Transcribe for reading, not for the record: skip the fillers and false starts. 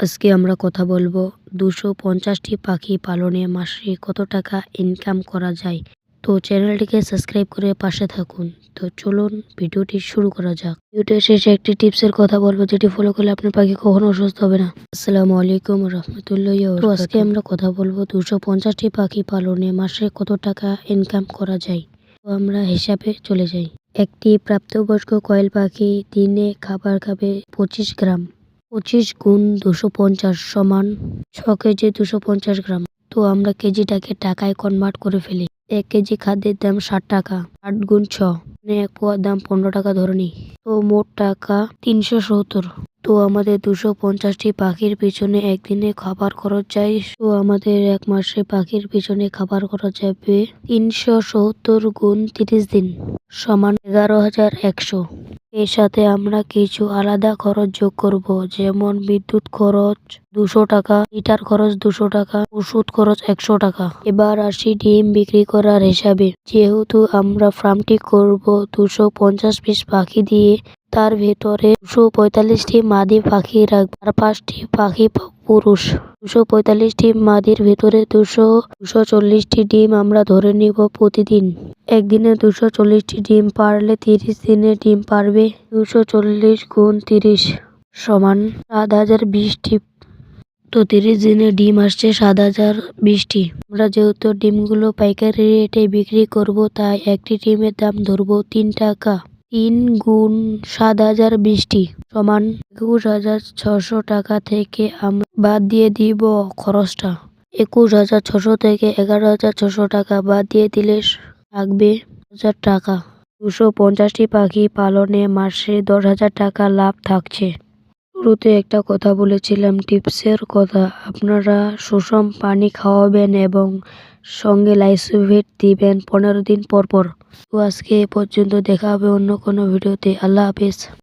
আজকে আমরা কথা বলবো 250টি পাখি পালনে মাসে কত টাকা ইনকাম করা যায়। তো চ্যানেলটিকে সাবস্ক্রাইব করে পাশে থাকুন। তো চলুন ভিডিওটি শুরু করা যাক। ভিডিওটির শেষে একটি টিপসের কথা বলবো, যেটি ফলো করলে আপনার পাখি কখনো অসুস্থ হবে না। আসসালামু আলাইকুম রহমতুল্লাহি ওয়া বারাকাতুহু। আজকে আমরা কথা বলবো 250টি পাখি পালনে মাসে কত টাকা ইনকাম করা যায়। তো আমরা হিসাবে চলে যাই। একটি প্রাপ্তবয়স্ক কয়েল পাখি দিনে খাবার খাবে 25 গ্রাম। 25 গুণ 250 সমান 6 কেজি 250 গ্রাম। তো আমরা কেজিটাকে টাকায় কনভার্ট করে ফেলি। 1 কেজি খাদ্যের দাম 60 টাকা। 8 গুণ 6 মানে এক পোয়ার দাম 15 টাকা ধরে নিই। তো মোট টাকা 370। তো আমাদের 250টি পাখির পিছনে একদিনে খাবার খরচ যায়। তো আমাদের এক মাসে পাখির পিছনে খাবার খরচ যাবে 370 গুণ 30 দিন সমান 11,100। এর সাথে আমরা কিছু আলাদা খরচ যোগ করব, যেমন বিদ্যুৎ খরচ 200 টাকা, লিটার খরচ 200 টাকা, ওষুধ খরচ 100 টাকা। এবার আসি ডিম বিক্রি করার হিসাবে। যেহেতু আমরা ফার্মটি করব 250 পিস পাখি দিয়ে, তার ভেতরে 245টি মাদি পাখি রাখবো আর 5টি পাখি পুরুষ। 245টি মাদির ভেতরে 240টি ডিম আমরা ধরে নিব প্রতিদিন। একদিনে 240টি ডিম পারলে 30 দিনে ডিম পারবে 240 গুণ 30 সমান 7020টি। তো 30 দিনে ডিম আসছে 7020টি। আমরা যেহেতু ডিমগুলো পাইকারি রেটে বিক্রি করব, তাই একটি ডিমের দাম ধরবো 3 টাকা। 3 গুণ 7020টি সমান 21,600 টাকা থেকে আমরা বাদ দিয়ে দিব খরচটা। 21,600 থেকে 11,600 টাকা বাদ দিয়ে দিলে থাকবে 1000 টাকা। 250টি পাখি পালনে মাসে 10,000 টাকা লাভ থাকছে। শুরুতে একটা কথা বলেছিলাম, টিপসের কথা। আপনারা সুষম পানি খাওয়াবেন এবং সঙ্গে লাইসোভিট দিবেন 15 দিন পর পর। তো আজকে এ পর্যন্ত, দেখা হবে অন্য কোনো ভিডিওতে। আল্লাহ হাফেজ।